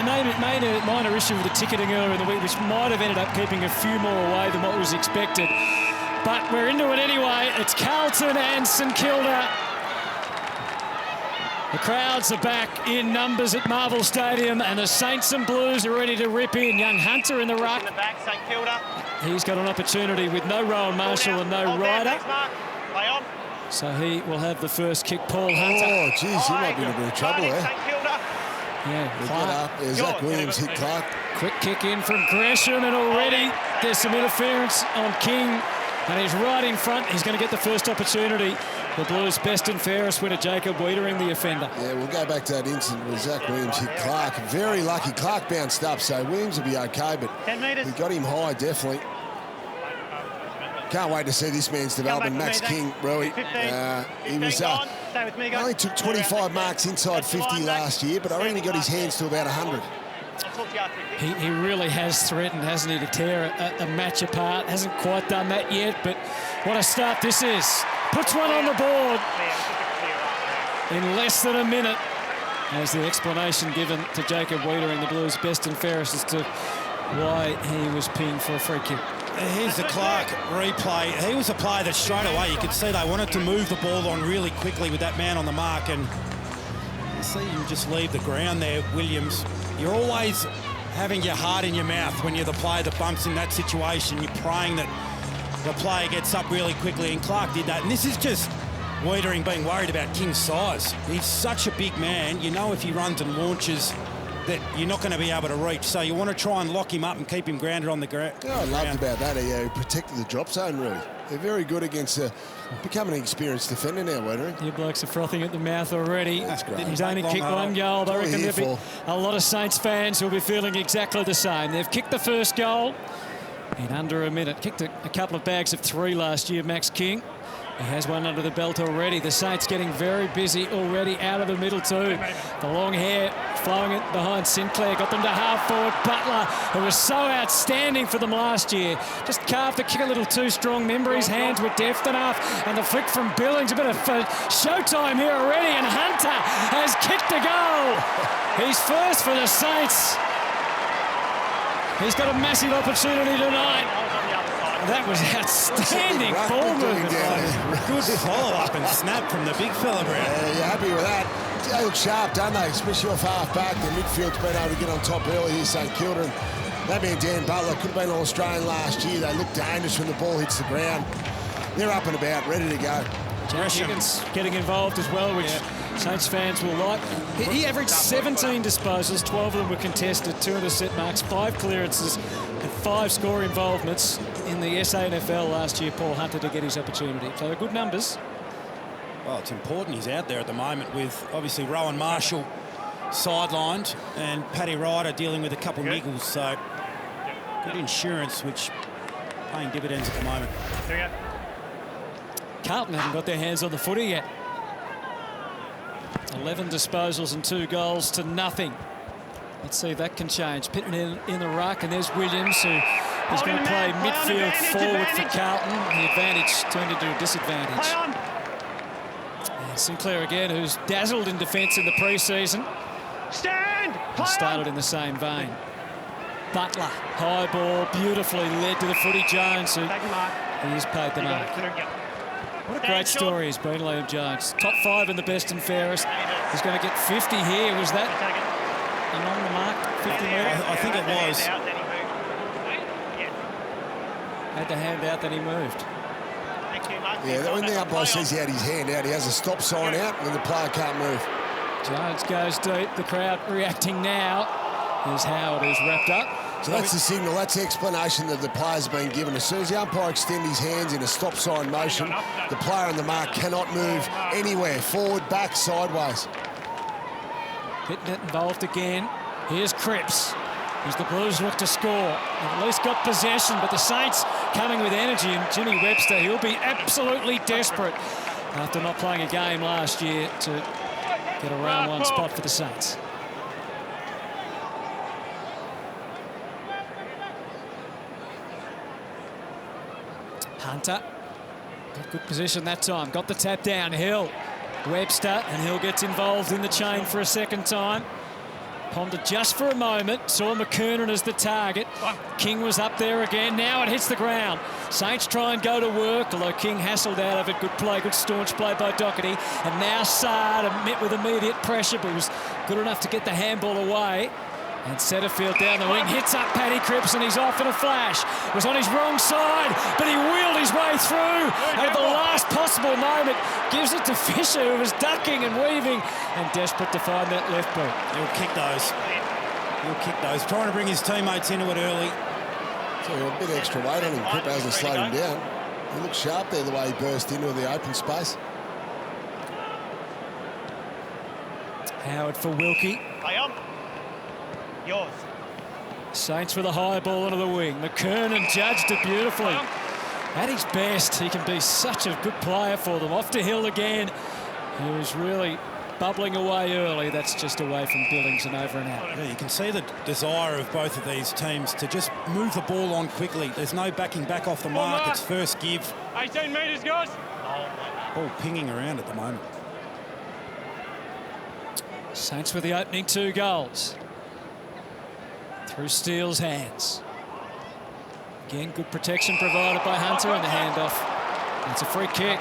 minor issue with the ticketing earlier in the week, which might have ended up keeping a few more away than what was expected. But we're into it anyway. It's Carlton and St Kilda. The crowds are back in numbers at Marvel Stadium, and the Saints and Blues are ready to rip in. Young Hunter in the ruck. In the back, St Kilda. He's got an opportunity with no Rowan Marshall and no Ryder. Play on. So he will have the first kick. Paul Hunter. Oh, geez, he might be in a bit of trouble there. Yeah, Clark. Zach Williams hit Clark. Quick kick in from Gresham, and already there's some interference on King. And he's right in front. He's going to get the first opportunity. The Blues' best and fairest winner, Jacob Wiedering, the offender. Yeah, we'll go back to that incident where Zach Williams hit Clark. Very lucky. Clark bounced up, so Williams will be okay, but 10 metres. We got him high, definitely. Can't wait to see this man's development. Max King, Rui. He was only took 25 marks inside 50 last year, but I reckon he got his hands to about 100. He really has threatened, hasn't he, to tear a match apart. Hasn't quite done that yet, but what a start this is. Puts one on the board in less than a minute. As the explanation given to Jacob Wiedering, the Blues' best and fairest, as to why he was pinged for a free kick. Here's the Clark replay. He was a player that straight away you could see they wanted to move the ball on really quickly with that man on the mark, and you see him just leave the ground there, Williams. You're always having your heart in your mouth when you're the player that bumps in that situation. You're praying that the player gets up really quickly, and Clark did that. And this is just Wiedering being worried about King's size. He's such a big man. You know if he runs and launches that you're not going to be able to reach. So you want to try and lock him up and keep him grounded on the ground. I loved about that. He protected the drop zone, really. They're very good against becoming an experienced defender now, Wiedering. You blokes are frothing at the mouth already. That's great. He's only kicked one goal. I reckon there'll be a lot of Saints fans who'll be feeling exactly the same. They've kicked the first goal in under a minute. Kicked a couple of bags of 3 last year, Max King. He has one under the belt already. The Saints getting very busy already out of the middle too. The long hair flowing it behind Sinclair. Got them to half forward. Butler, who was so outstanding for them last year, just carved the kick a little too strong. Remember, his hands were deft enough. And the flick from Billings, a bit of showtime here already. And Hunter has kicked a goal. He's first for the Saints. He's got a massive opportunity tonight. That was outstanding ball movement. Good follow-up and snap from the big fella, Brown. Yeah, you're happy with that. They look sharp, don't they? Especially off half-back. The midfield's been able to get on top early here, St Kilda. And that man, Dan Butler, could have been All-Australian last year. They look dangerous when the ball hits the ground. They're up and about, ready to go. Jack Higgins getting involved as well, which Saints fans will like. He averaged 17 disposals, 12 of them were contested, 2 intercept marks, 5 clearances, and 5 score involvements in the SANFL last year, Paul Hunter, to get his opportunity. So good numbers. Well, it's important he's out there at the moment with, obviously, Rowan Marshall sidelined and Paddy Ryder dealing with a couple of niggles. So good insurance, which paying dividends at the moment. There you go. Carlton haven't got their hands on the footy yet. 11 disposals and 2 goals to nothing. Let's see if that can change. Pittman in the ruck, and there's Williams, who is going to play midfield forward for Carlton. The advantage turned into a disadvantage. And Sinclair again, who's dazzled in defence in the pre-season. Started in the same vein. Butler, high ball, beautifully led to the footy. Jones, who he's paid the mark. What a great story he's been, Liam Jones. Top 5 in the best and fairest. He's going to get 50 here. Was that along the mark? 50 metre? I think it was. Had the hand out, then he moved. Yeah, when the umpire says he had his hand out, he has a stop sign out, and the player can't move. Jones goes deep. The crowd reacting now. Here's Howard, who's wrapped up. So that's the signal, that's the explanation that the player's been given. As soon as the umpire extends his hands in a stop sign motion, the player on the mark cannot move anywhere, forward, back, sideways. Getting it involved again. Here's Cripps, as the Blues look to score. They've at least got possession, but the Saints coming with energy, and Jimmy Webster, he'll be absolutely desperate after not playing a game last year to get a round 1 spot for the Saints. Hunter, got good position that time, got the tap down. Hill, Webster, and Hill gets involved in the chain for a second time. Pondered just for a moment, saw McKernan as the target. King was up there again, now it hits the ground. Saints try and go to work, although King hassled out of it. Good play, good staunch play by Doherty. And now Sard met with immediate pressure, but was good enough to get the handball away. And Setterfield down the wing, hits up Paddy Cripps, and he's off in a flash. Was on his wrong side, but he wheeled his way through. And at the last possible moment, gives it to Fisher, who was ducking and weaving and desperate to find that left boot. He'll kick those. He'll kick those. Trying to bring his teammates into it early. So a bit extra weight on him. Cripps hasn't slowed him down. He looked sharp there the way he burst into the open space. Howard for Wilkie. Play on. Yours. Saints with a high ball into the wing. McKernan judged it beautifully. At his best, he can be such a good player for them. Off to Hill again. He was really bubbling away early. That's just away from Billings and over and out. Yeah, you can see the desire of both of these teams to just move the ball on quickly. There's no backing back off the mark. It's first give. 18 metres, guys. Ball pinging around at the moment. Saints with the opening 2 goals. Through Steele's hands. Again, good protection provided by Hunter, and the handoff. It's a free kick.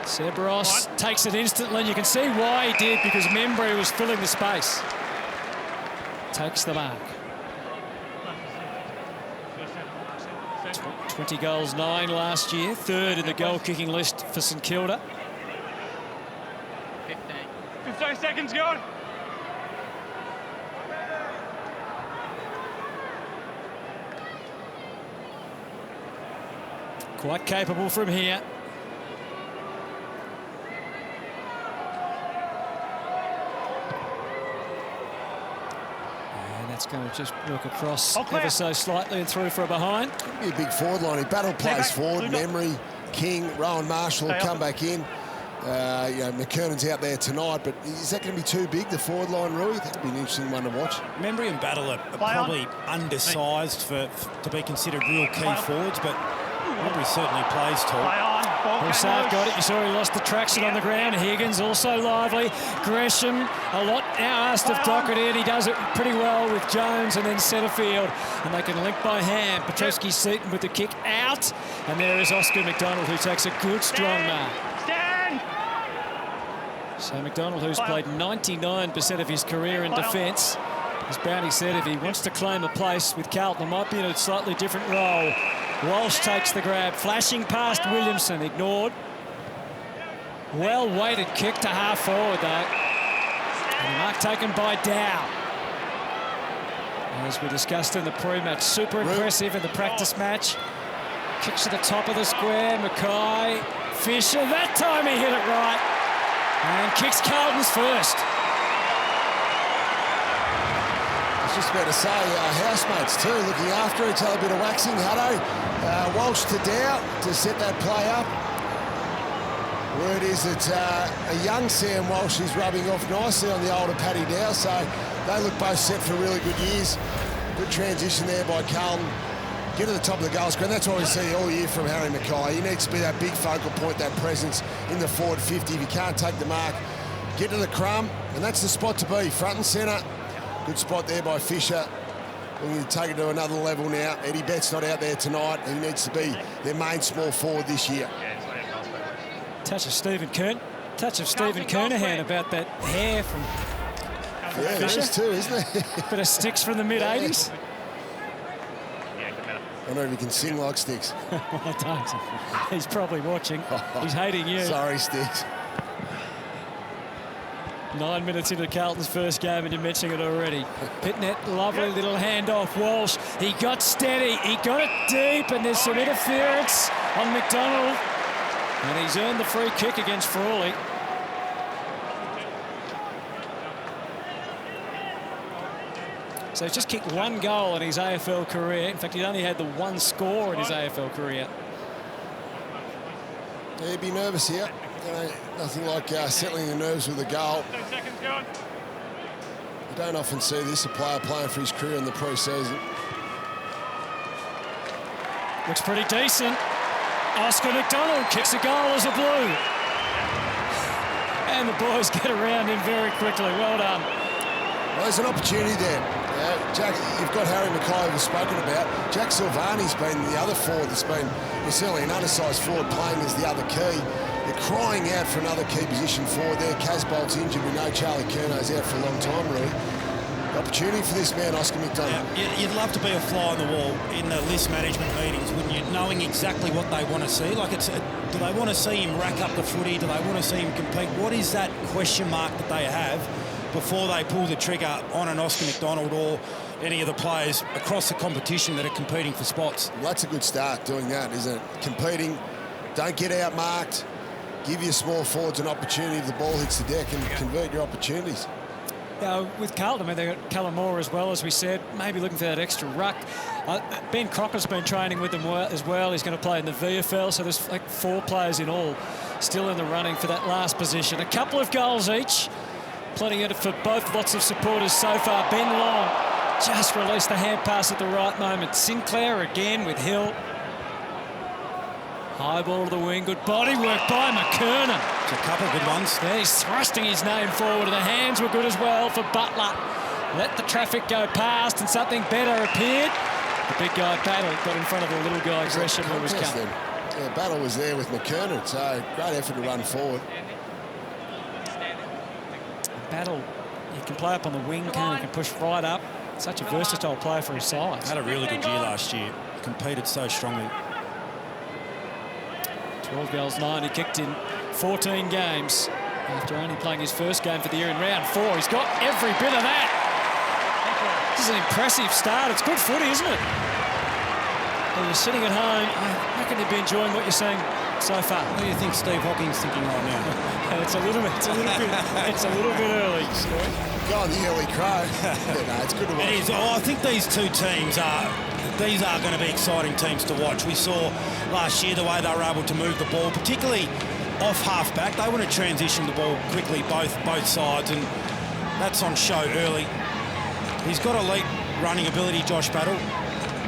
Sebros takes it instantly, and you can see why he did, because Membry was filling the space. Takes the mark. 20 goals, 9 last year. 3rd in the goal-kicking list for St Kilda. 15 seconds, gone. Quite capable from here. And that's going to just work across ever so slightly and through for a behind. Be a big forward line. He battle plays forward. Memory, King, Rowan Marshall come back in. You know, McKernan's out there tonight, but is that going to be too big, the forward line, Rui? That'd be an interesting one to watch. Membry and Battle are probably undersized to be considered real key forwards, but Membry certainly plays tall. Broussard got it. You saw he lost the traction on the ground. Higgins also lively. Gresham, a lot now asked of Doherty, and he does it pretty well with Jones and then Setterfield. And they can link by hand. Petrevski-Seton with the kick out. And there is Oscar McDonald, who takes a good, strong mark. So McDonald, who's played 99% of his career in defence, as Brownie said, if he wants to claim a place with Carlton, might be in a slightly different role. Walsh takes the grab, flashing past Williamson, ignored. Well-weighted kick to half forward, though. And the mark taken by Dow. As we discussed in the pre-match, super impressive in the practice match. Kicks to the top of the square, Mackay, Fisher, that time he hit it right. And kicks Carlton's first. I was just about to say, housemates too, looking after each other, a bit of waxing. Hutto, Walsh to Dow to set that play up. Word is that a young Sam Walsh is rubbing off nicely on the older Paddy Dow, so they look both set for really good years. Good transition there by Carlton. Get to the top of the goal scorer. That's what we see all year from Harry Mackay. He needs to be that big focal point, that presence in the forward 50. If you can't take the mark, get to the crumb, and that's the spot to be, front and centre. Good spot there by Fisher. We're going to take it to another level now. Eddie Bett's not out there tonight. He needs to be their main small forward this year. Touch of Stephen Kernahan about that hair from Fisher. There is too, isn't there? Bit of Sticks from the mid-80s. I don't know if he can sing like Sticks. I don't. He's probably watching. He's hating you. Sorry, Sticks. 9 minutes into Carlton's first game and you're mentioning it already. Pitnet, lovely little handoff. Walsh, he got steady. He got it deep, and there's some interference on McDonald. And he's earned the free kick against Frawley. So he's just kicked 1 goal in his AFL career. In fact, he'd only had the 1 score in his AFL career. Yeah, he'd be nervous here. You know, nothing like settling the nerves with a goal. 10 seconds going. You don't often see this, a player playing for his career in the pre-season. Looks pretty decent. Oscar McDonald kicks a goal as a blue. And the boys get around him very quickly. Well done. Well, there's an opportunity there. Jack, you've got Harry Mackay we've spoken about. Jack Silvani's been the other forward that's been certainly an undersized forward playing as the other key. They're crying out for another key position forward there. Casbolt's injured. We know Charlie Curnow's out for a long time, really. The opportunity for this man, Oscar McDonald. Yeah, you'd love to be a fly on the wall in the list management meetings, wouldn't you? Knowing exactly what they want to see. Like, do they want to see him rack up the footy? Do they want to see him compete? What is that question mark that they have before they pull the trigger on an Oscar McDonald or any of the players across the competition that are competing for spots? Well, that's a good start doing that, isn't it? Competing, don't get outmarked, give your small forwards an opportunity if the ball hits the deck and convert your opportunities. With Carlton, I mean, they've got Callum Moore as well, as we said, maybe looking for that extra ruck. Ben Crocker's been training with them as well. He's going to play in the VFL, so there's like 4 players in all still in the running for that last position. A couple of goals each. Plenty in it for both lots of supporters so far. Ben Long just released the hand pass at the right moment. Sinclair again with Hill. High ball to the wing. Good body work by McKernan. It's a couple of good ones. Yeah, he's thrusting his name forward. The hands were good as well for Butler. Let the traffic go past and something better appeared. The big guy Battle got in front of the little guy Gresham who was coming. Yeah, Battle was there with McKernan, so great effort to run forward. Battle, he can play up on the wing, he can push right up. Such a versatile player for his size. Had a really good year last year. Competed so strongly. 12 goals, 9. He kicked in 14 games after only playing his first game for the year in round 4. He's got every bit of that. This is an impressive start. It's good footy, isn't it? When you're sitting at home, I reckon you'd be enjoying what you're seeing so far. What do you think Steve Hocking's thinking right now? It's a little bit early. Go on the early crow. No, it's good to watch. It is. I think these two teams are going to be exciting teams to watch. We saw last year the way they were able to move the ball, particularly off half-back. They want to transition the ball quickly, both sides, and that's on show early. He's got elite running ability, Josh Battle,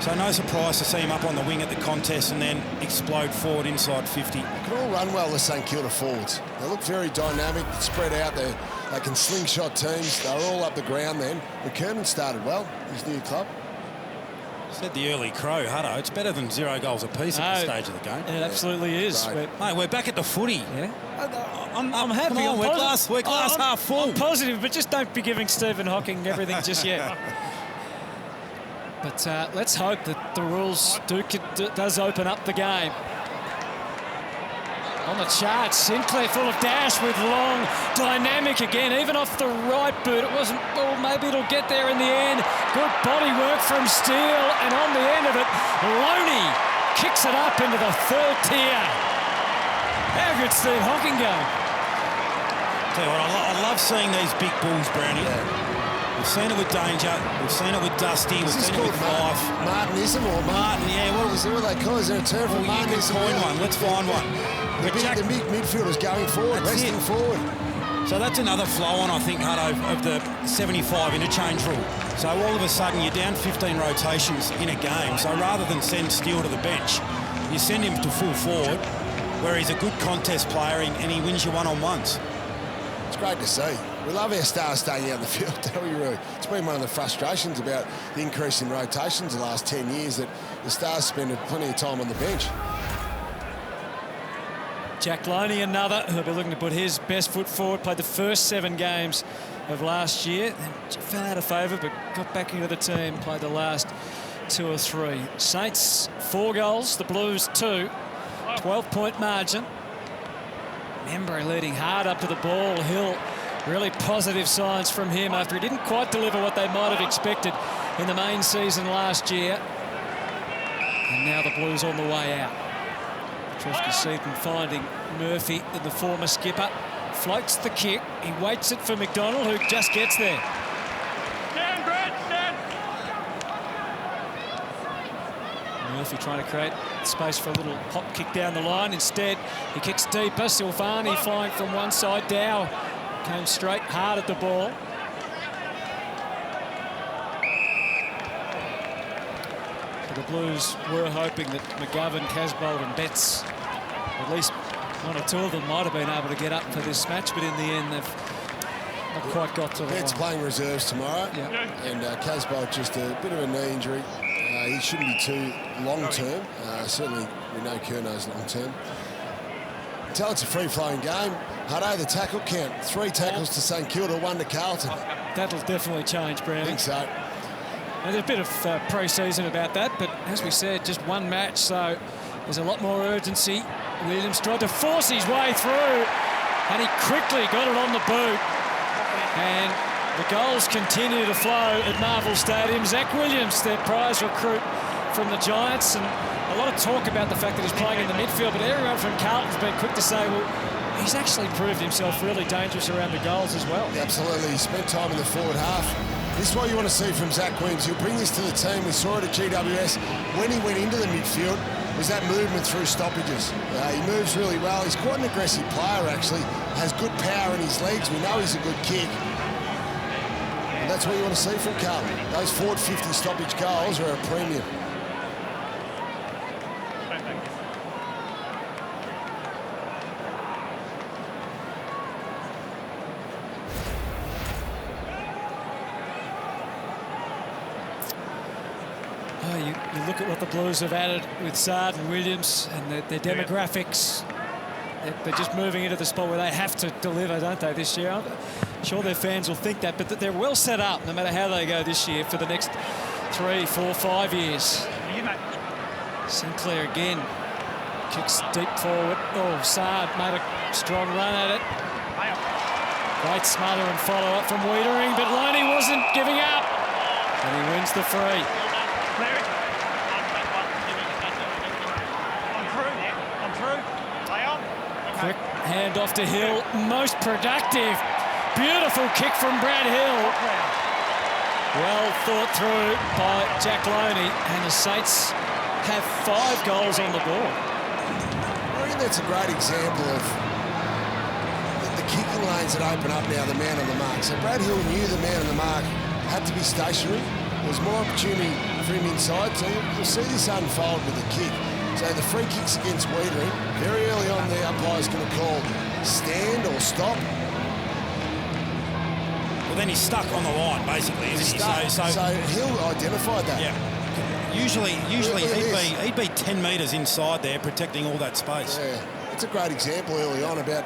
so no surprise to see him up on the wing at the contest and then explode forward inside 50. They can all run well, the St Kilda forwards. They look very dynamic, spread out. They can slingshot teams. They're all up the ground then. McKernan started well, his new club. Said the early crow, Hutto. It's better than 0 goals apiece at this stage of the game. It absolutely is. Right. Mate, we're back at the footy. Yeah. I'm happy. Come on, we're glass half full. I'm positive, but just don't be giving Stephen Hocking everything just yet. But let's hope that the rules does open up the game. On the charts, Sinclair full of dash with Long, dynamic again, even off the right boot. It wasn't, well, maybe it'll get there in the end. Good body work from Steele, and on the end of it, Loney kicks it up into the 3rd tier. How good Steve Hocking going? Tell you what, I love seeing these big bulls, Brownie. Yeah. We've seen it with Danger, we've seen it with Dusty, we've seen it with Fife. Martinism or Martin, yeah. What they call? Is there a term for Martinism? You can coin one. Let's find one. The big midfielders going forward, resting forward. So that's another flow-on, I think, Hutto, of the 75 interchange rule. So all of a sudden you're down 15 rotations in a game. So rather than send Steele to the bench, you send him to full forward, where he's a good contest player and he wins you one-on-ones. It's great to see. We love our stars staying out in the field, don't we, really? It's been one of the frustrations about the increase in rotations the last 10 years, that the stars spend plenty of time on the bench. Jack Loney, another, who'll be looking to put his best foot forward, played the first 7 games of last year. Fell out of favour, but got back into the team, played the last 2 or 3. Saints, 4 goals, the Blues 2. 12-point margin. Membry leading hard up to the ball. Hill, really positive signs from him after he didn't quite deliver what they might have expected in the main season last year. And now the Blues on the way out. Petrevski-Seton finding Murphy, the former skipper. Floats the kick. He waits it for McDonald, who just gets there. Stand, Brad, stand. Murphy trying to create space for a little pop kick down the line. Instead, he kicks deeper. Silvani flying from one side. Dow came straight hard at the ball. The Blues were hoping that McGovern, Casbolt and Betts, at least one or two of them, might have been able to get up for this match, but in the end they've not quite got to the Bet's line. playing reserves tomorrow. Yep. And Casbolt just a bit of a knee injury. He shouldn't be too long-term. Certainly, we know Curno's long-term. Until it's a free-flowing game. Hutto, the tackle count. 3 tackles to St Kilda, 1 to Carlton. That'll definitely change, Brown. I think so. There's a bit of pre-season about that, but as we said, just one match, so there's a lot more urgency. Williams tried to force his way through, and he quickly got it on the boot. And the goals continue to flow at Marvel Stadium. Zach Williams, their prize recruit from the Giants, and a lot of talk about the fact that he's playing in the midfield, but everyone from Carlton's been quick to say, well, he's actually proved himself really dangerous around the goals as well. Yeah, absolutely. He spent time in the forward half. This is what you want to see from Zach Williams. He'll bring this to the team. We saw it at GWS. When he went into the midfield, was that movement through stoppages. He moves really well. He's quite an aggressive player, actually. Has good power in his legs. We know he's a good kick. And that's what you want to see from Carlton. Those forward 50 stoppage goals are a premium. You look at what the Blues have added with Sard and Williams and their demographics. They're just moving into the spot where they have to deliver, don't they, this year? I'm sure their fans will think that, but they're well set up, no matter how they go this year, for the next 3, 4, 5 years. Sinclair again. Kicks deep forward. Oh, Sard made a strong run at it. Great smother and follow-up from Wiedering, but Loney wasn't giving up. And he wins the free. Quick hand off to Hill. Most productive. Beautiful kick from Brad Hill. Well thought through by Jack Loney. And the Saints have 5 goals on the board. I think that's a great example of the kicking lanes that open up now, the man on the mark. So Brad Hill knew the man on the mark had to be stationary. There was more opportunity for him inside. So you'll see this unfold with the kick. So the free kicks against Wiedering, very early on the umpire's going to call stand or stop. Well, then he's stuck on the line, basically, isn't he? So Hill identified that. Yeah. Usually he'd be 10 metres inside there, protecting all that space. Yeah, it's a great example early on about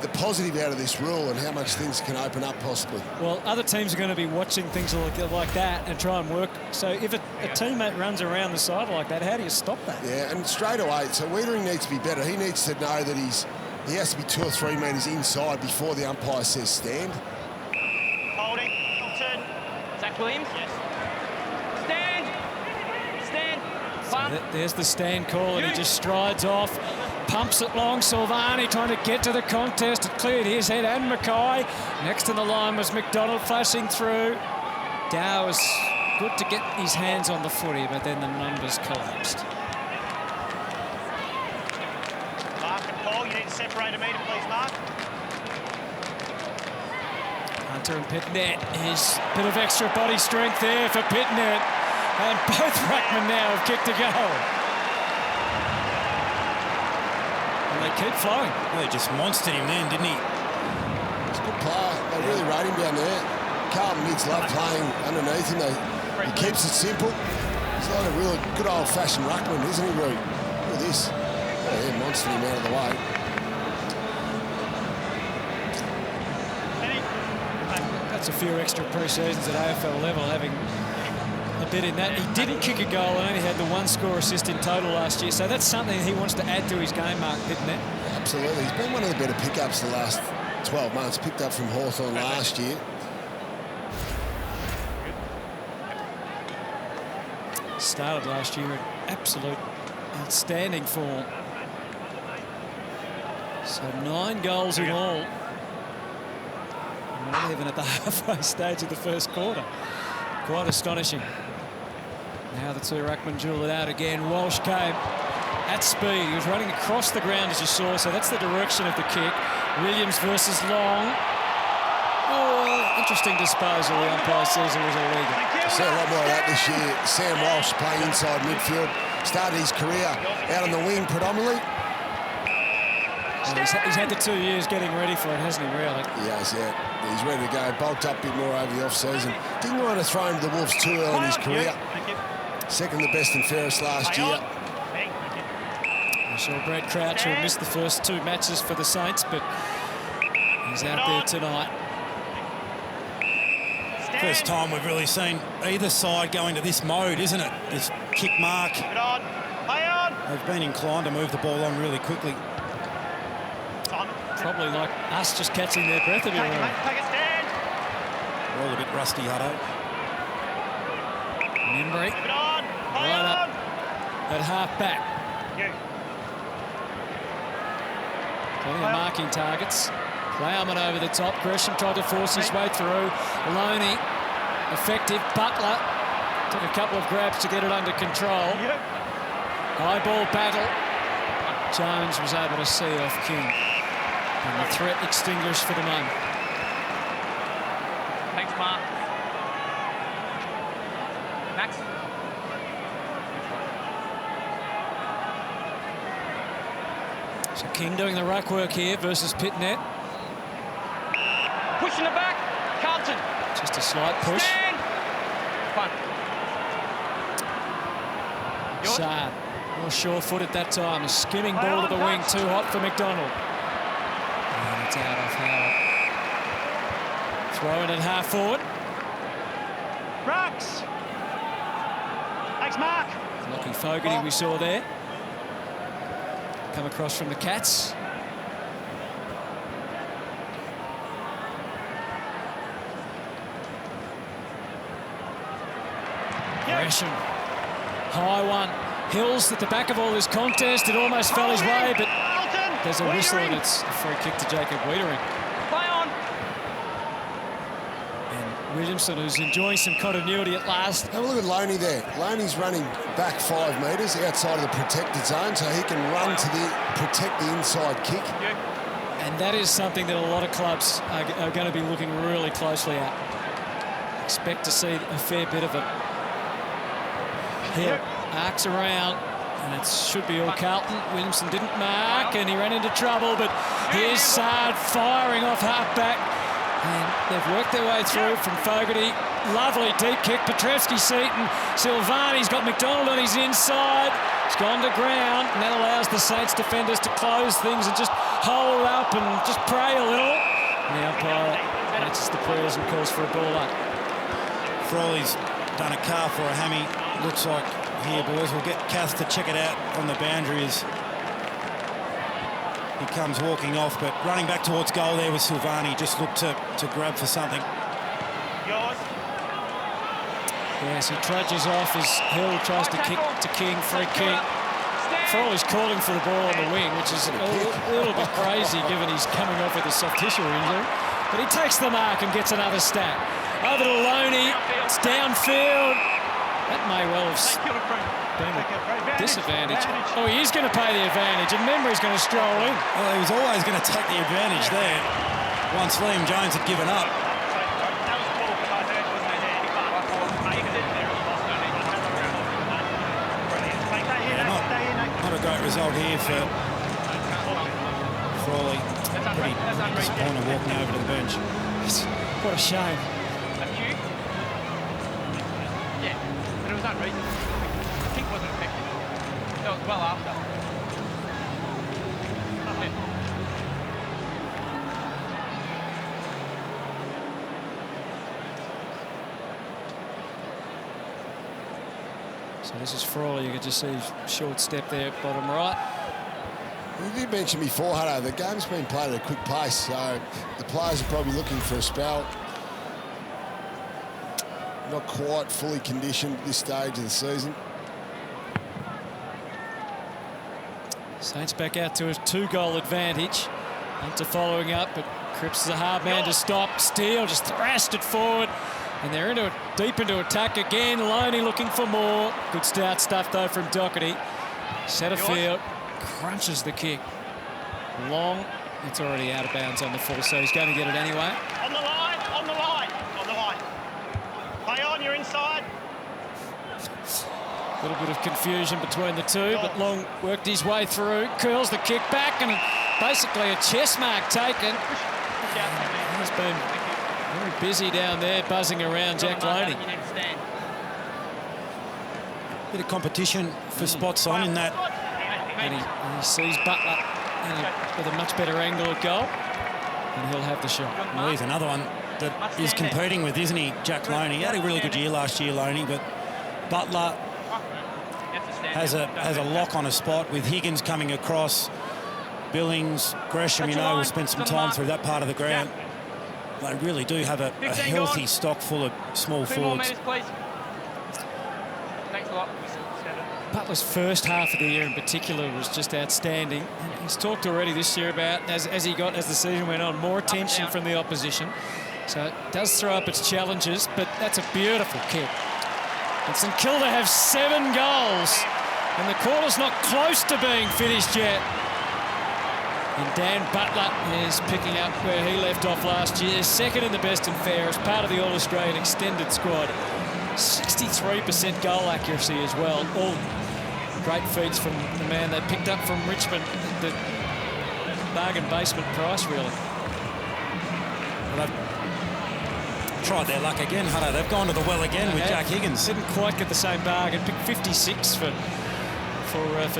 the positive out of this rule and how much things can open up possibly. Well, other teams are going to be watching things like that and try and work. So if a teammate runs around the side like that, how do you stop that? Yeah, and straight away, so Wiedering needs to be better. He needs to know that he has to be 2 or 3 metres inside before the umpire says stand. Holding. Turn. Zach Williams? Yes. Stand. So there's the stand call, and he just strides off. Pumps it long. Silvani trying to get to the contest. It cleared his head and Mackay. Next in the line was McDonald flashing through. Dow was good to get his hands on the footy, but then the numbers collapsed. Mark and Paul, you need to separate a metre, please, Mark. Hunter and Pitnet. His bit of extra body strength there for Pitnet. And both ruckmen now have kicked a goal. And they keep flowing. Well, he just monstered him then, didn't he? He's a good player. They really rate him down there. Carlton kids love playing underneath him. He keeps it simple. He's like a really good old-fashioned ruckman, isn't he, Root? Look at this. Oh, yeah, monstered him out of the way. That's a few extra pre-seasons at AFL level, having a bit in that. He didn't kick a goal and only had the 1 score assist in total last year, so that's something he wants to add to his game, Mark Pitnet. Absolutely. He's been one of the better pickups the last 12 months. Picked up from Hawthorn last year. Started last year in absolute outstanding form. So 9 goals in all. Not even at the halfway stage of the first quarter. Quite astonishing. Now the 2 ruckmen duel it out again. Walsh came at speed. He was running across the ground, as you saw, so that's the direction of the kick. Williams versus Long. Oh, interesting disposal. The umpire says it was illegal. I see a lot more of that this year. Sam Walsh playing inside midfield. Started his career out on the wing predominantly. He's had the 2 years getting ready for it, hasn't he, really? Yes, yeah. He's ready to go. Bulked up a bit more over the off-season. Didn't want to throw him to the Wolves too early in his career. Second the best and fairest last year. I saw Brad Crouch, who missed the first 2 matches for the Saints, but he's out there tonight. First time we've really seen either side go into this mode, isn't it? This kick mark. They've been inclined to move the ball on really quickly. Probably like us just catching their breath a bit. We're all a bit rusty, Hutto. Membry right up at half-back. Plenty of marking targets. Plowman over the top. Gresham tried to force his way through. Loney, effective. Butler took a couple of grabs to get it under control. High ball battle. Jones was able to see off King. And the threat extinguished for the moment. Thanks, Mark. Max. So King doing the ruck work here versus Pitnet. Pushing it back. Carlton. Just a slight push. Stand. Fun. Saad, more sure-footed that time. A skimming ball to the wing, too hot for McDonald. And it's out off Howard. Throwing it half forward. Rocks. Thanks, Mark. Lucky Fogarty we saw there. Come across from the Cats. Gresham. High one. Hills at the back of all this contest. It almost fell his way, but there's a whistle and it's a free kick to Jacob Wiedering. Play on. And Williamson, who's enjoying some continuity at last. Have a look at Loney there. Loney's running back 5 metres outside of the protected zone so he can run to protect the inside kick. And that is something that a lot of clubs are going to be looking really closely at. Expect to see a fair bit of it. Hill arcs around, and it should be all Carlton. Williamson didn't mark, and he ran into trouble, but here's Saad firing off half-back, and they've worked their way through from Fogarty. Lovely deep kick, Petrevski-Seton. Silvani's got McDonald on his inside. It's gone to ground, and that allows the Saints defenders to close things and just hold up and just pray a little. And the umpire matches the prayers and calls for a ball up. Frawley's done a calf or a hammy. Looks like here, boys. We'll get Cath to check it out on the boundary as he comes walking off, but running back towards goal there with Silvani. Just looked to grab for something. Yours. Yes, he trudges off as Hill tries to kick to King, free kick. Frawley's calling for the ball on the wing, which is a little bit crazy given he's coming off with a soft tissue injury. But he takes the mark and gets another stack. Over to Loney, it's downfield. That may well have been a disadvantage. Oh, he is going to pay the advantage, and Membry's going to stroll in. Well, he was always going to take the advantage there once Liam Jones had given up. Not a great result here for Frawley. Pretty disappointed walking over to the bench. What a shame. Yeah, but it was unreasonable. The kick wasn't effective. That was well after. So this is Frawley. You can just see a short step there, bottom right. You did mention before, Hutto, the game's been played at a quick pace, so the players are probably looking for a spell. Not quite fully conditioned at this stage of the season. Saints back out to a 2-goal advantage. Hunter following up, but Cripps is a hard man to stop. Steele just thrashed it forward, and they're deep into attack again. Loney looking for more. Good start stuff though from Doherty. Centre field, crunches the kick. Long, it's already out of bounds on the full, so he's going to get it anyway. On the line, on the line, on the line. Play on, you're inside. A little bit of confusion between the two, but Long worked his way through, curls the kick back, and basically a chest mark taken. He's been very busy down there, buzzing around Jack Loney. Bit of competition for spots on in that. And he sees Butler with a much better angle at goal, and he'll have the shot. Well, he's another one that is competing with, isn't he, Jack Loney? He had a really good year last year, Loney, but Butler has a lock on a spot with Higgins coming across. Billings, Gresham, you know, will spend some time through that part of the ground. They really do have a healthy stock full of small forwards. Thanks a lot. Butler's first half of the year in particular was just outstanding. He's talked already this year about, as the season went on, more attention from the opposition. So it does throw up its challenges, but that's a beautiful kick. And St Kilda have 7 goals, and the quarter's not close to being finished yet. And Dan Butler is picking up where he left off last year, second in the best and fairest, part of the All-Australian extended squad. 63% goal accuracy as well. All great feats from the man they picked up from Richmond at the bargain basement price, really. Well, they've tried their luck again, Hutto. They've gone to the well again with Jack Higgins. Didn't quite get the same bargain. Picked 56 for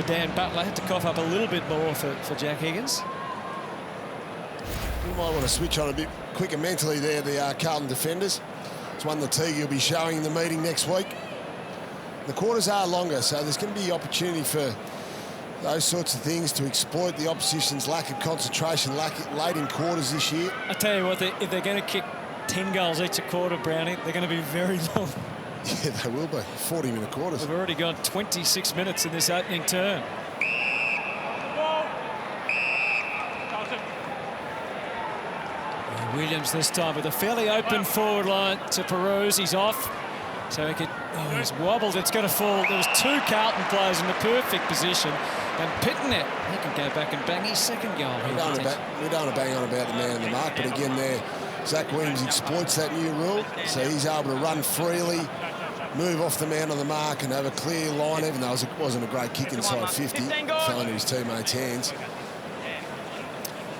Dan Butler. Had to cough up a little bit more for Jack Higgins. You might want to switch on a bit quicker mentally there, the Carlton defenders. It's one the Teague will be showing in the meeting next week. The quarters are longer, so there's going to be opportunity for those sorts of things to exploit the opposition's lack of concentration late in quarters this year. I tell you what, if they're going to kick 10 goals each a quarter, Brownie, they're going to be very long. Yeah, they will be. 40-minute quarters. We've already gone 26 minutes in this opening term. Williams this time with a fairly open forward line to Peruse. He's off. So he could... Oh, he's wobbled. It's going to fall. There was 2 Carlton players in the perfect position. And Pitnet, he can go back and bang his second goal. We don't want to bang on about the man in the mark, but again there, Zach Williams exploits that new rule. So he's able to run freely, move off the man on the mark and have a clear line, even though it wasn't a great kick inside 50. Fell into his teammates' hands.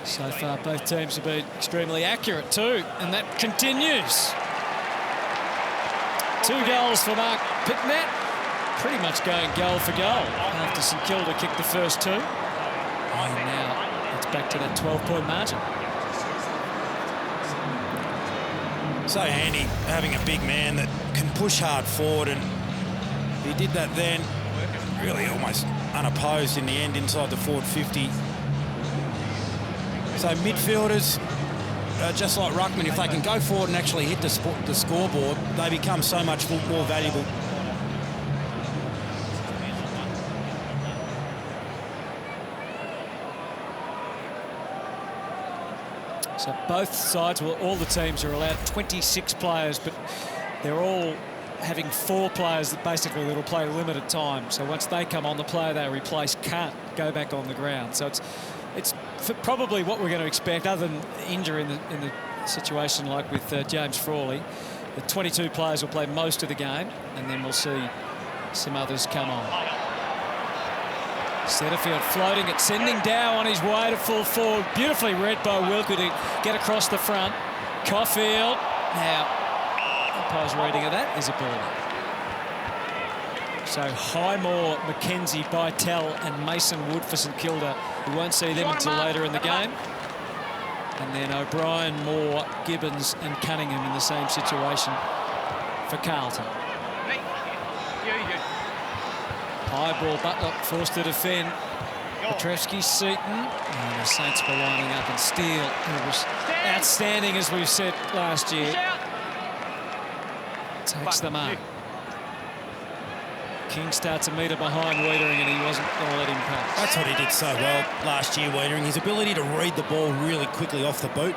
So far, both teams have been extremely accurate too, and that continues. 2 goals for Mark Pitnet, pretty much going goal for goal after St Kilda kicked the first 2. And now it's back to that 12-point margin. So handy having a big man that can push hard forward, and he did that then, really almost unopposed in the end inside the forward 50. So midfielders, just like ruckman, if they can go forward and actually hit the scoreboard, they become so much more valuable. So both sides, well, all the teams are allowed 26 players, but they're all having 4 players that basically will play limited time. So once they come on, the player they replace can't go back on the ground. So it's probably what we're going to expect, other than injury in the situation like with James Frawley. The 22 players will play most of the game, and then we'll see some others come on. Setterfield floating it, sending Dow on his way to full forward. Beautifully read by Wilkie to get across the front. Caulfield. Now, umpire's reading of that is a ball. So Highmore, McKenzie, Bytel and Mason Wood for St Kilda. We won't see them until later in the game. And then O'Brien, Moore, Gibbons and Cunningham in the same situation for Carlton. High ball, Butler forced to defend. Petrevski-Seton. And the Saints were lining up, and Steele, who was outstanding, as we've said last year, takes the mark. King starts a metre behind Wiedering, and he wasn't going to let him pass. That's what he did so well last year, Wiedering. His ability to read the ball really quickly off the boot.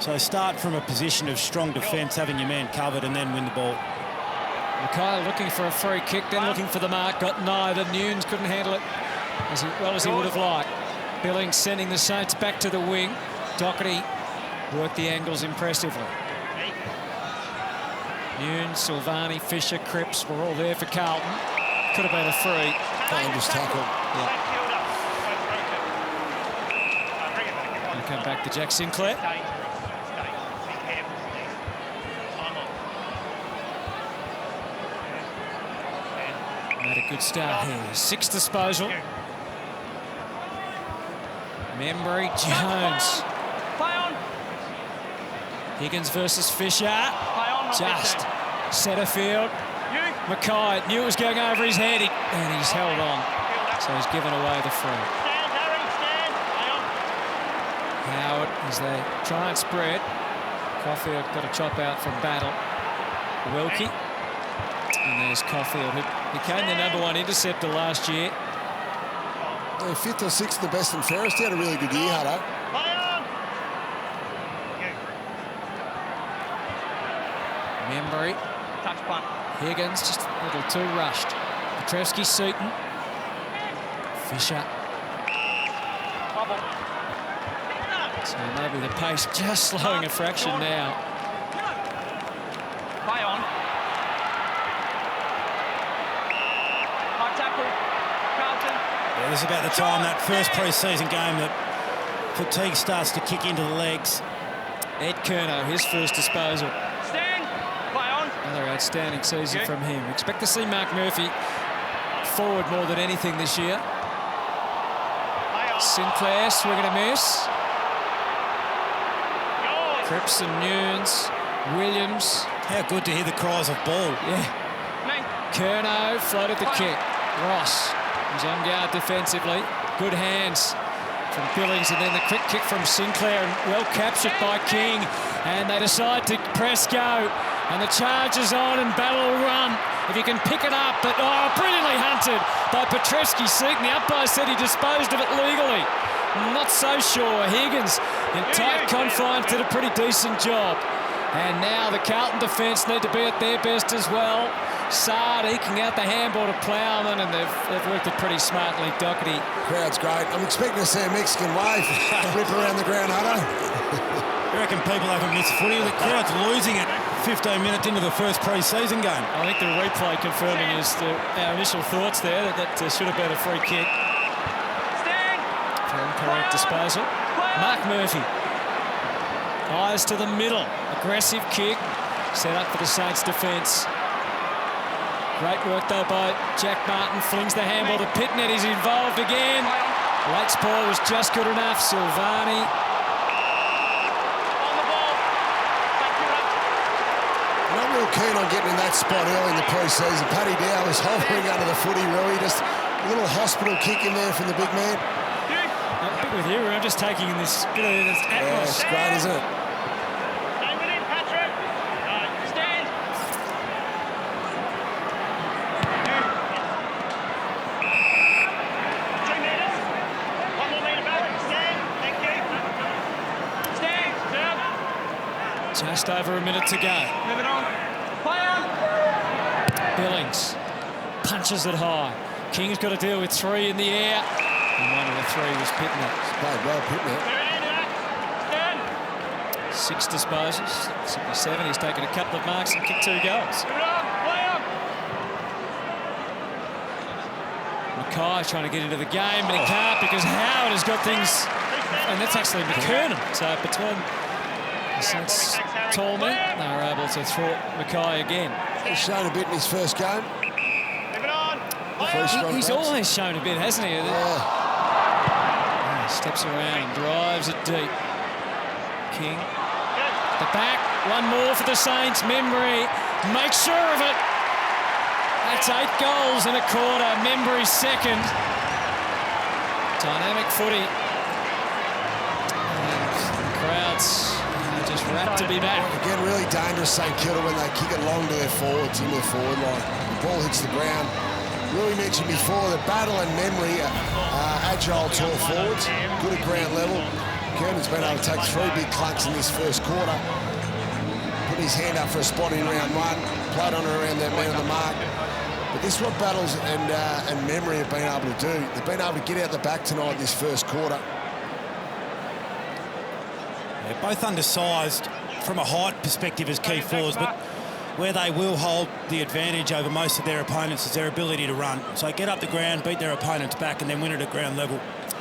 So start from a position of strong defence, having your man covered, and then win the ball. Mackay looking for a free kick, then looking for the mark, got neither. Nunes couldn't handle it as well as he would have liked. Billings sending the Saints back to the wing. Doherty worked the angles impressively. Nunes, Silvani, Fisher, Cripps were all there for Carlton. Could have been a free. Dangerous tackle. Yeah. come back to Jack Sinclair. Dangerous. It's dangerous. Be careful, Steve. Time on. Made a good start here. 6 disposal. Membry, Jones. Play on. Higgins versus Fisher. Play on, not Just Fisher. centre field. You. Mackay knew it was going over his head, and he's held on. So he's given away the free. Stand, Harry, stand. Play on. Howard, as they try and spread. Caulfield got a chop out from Battle. Wilkie. And there's Caulfield, who became the #1 interceptor last year. Yeah, 5th or 6th, the best and fairest. He had a really good year, Hutto. Play on. Membry. Touch punt. Higgins just a little too rushed. Petrevski-Seton. Fisher. Bubble. So maybe the pace just slowing a fraction now. Play on. High tackle. Carlton. Yeah, this is about the time, that first pre-season game, that fatigue starts to kick into the legs. Ed Curnow, his first disposal. Stand. Play on. Another outstanding season from him. Expect to see Mark Murphy forward more than anything this year. Sinclair swinging a miss. Cripps and Nunes. Williams. How good to hear the cries of ball. Yeah. Me. Curnow floated the kick. Ross was on guard defensively. Good hands from Billings, and then the quick kick from Sinclair, and well captured by King. And they decide to press go. And the charge is on, and Battle will run. If you can pick it up, but brilliantly hunted by Petrevski-Seton. The umpire said he disposed of it legally. Not so sure. Higgins in tight confines did a pretty decent job. And now the Carlton defence need to be at their best as well. Sard eking out the handball to Plowman, and they've worked it pretty smartly. Doherty. Crowd's great. I'm expecting to see a Mexican wave rip around the ground, Hutto. I reckon people haven't missed footy. The crowd's losing it 15 minutes into the first pre-season game. I think the replay confirming our initial thoughts there that should have been a free kick. Stand. For incorrect disposal. Mark Murphy. Eyes to the middle. Aggressive kick. Set up for the Saints defence. Great work though by Jack Martin. Flings the handball to Pitnet. He's involved again. Late's ball was just good enough. Silvani. On the ball. Thank you, Russ. Not real keen on getting in that spot early in the pre-season. Paddy Dow was hovering under the footy, Rui. Just a little hospital kick in there from the big man. I'm with you. I'm just taking in this bit of this Yeah, atmosphere. it's great, isn't it? Stay with him, Patrick. Stand. Two metres. One more metre back. Stand. Thank you. Stand. Down. Just over a minute to go. Moving on. Play on. Billings punches it high. King's got to deal with 3 in the air. And one of the 3 was Pitnet. Played well, Pitnet. Stand. 6 disposals. 67. He's taken a couple of marks and kicked 2 goals. Move it on. Play on. Mackay trying to get into the game, but he can't because Howard has got things. And that's actually McKernan. So between the Saints tall men, they were able to thwart Mackay again. He's shown a bit in his first game. Move it on. Play on. He's always shown a bit, hasn't he? Yeah. Steps around and drives it deep. King. Good. The back. One more for the Saints. Membry makes sure of it. That's 8 goals in a quarter. Membry's second. Dynamic footy. And the crowds are just rapt to be back. Again, really dangerous St Kilda when they kick it long to their forwards in their forward line. The ball hits the ground. Really mentioned before that Battle and Memory are agile tall forwards, good at ground level. Kernan's been able to take 3 big clunks in this first quarter. Put his hand up for a spot in round 1, played on around that man on the mark. But this is what Battles and Memory have been able to do. They've been able to get out the back tonight this first quarter. Yeah, both undersized from a height perspective as key forwards, but where they will hold the advantage over most of their opponents is their ability to run. So get up the ground, beat their opponents back, and then win it at ground level.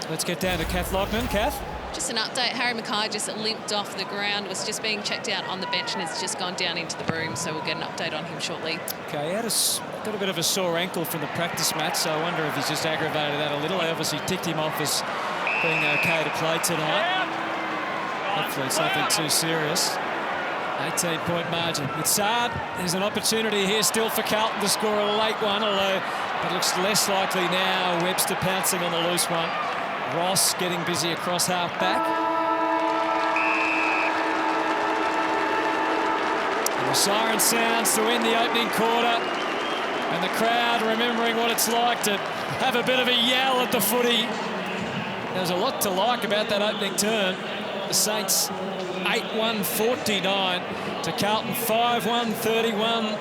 Let's get down to Kath Lockman. Kath? Just an update, Harry Mackay just limped off the ground, was just being checked out on the bench and has just gone down into the room, so we'll get an update on him shortly. Okay, he had got a bit of a sore ankle from the practice match, so I wonder if he's just aggravated that a little. They obviously ticked him off as being okay to play tonight. Hopefully it's nothing too serious. 18-point margin. It's hard. There's an opportunity here still for Carlton to score a late one, although it looks less likely now. Webster pouncing on the loose one. Ross getting busy across half back. And the siren sounds to end the opening quarter. And the crowd remembering what it's like to have a bit of a yell at the footy. There's a lot to like about that opening turn. The Saints 8-1-49 to Carlton 5-1-31.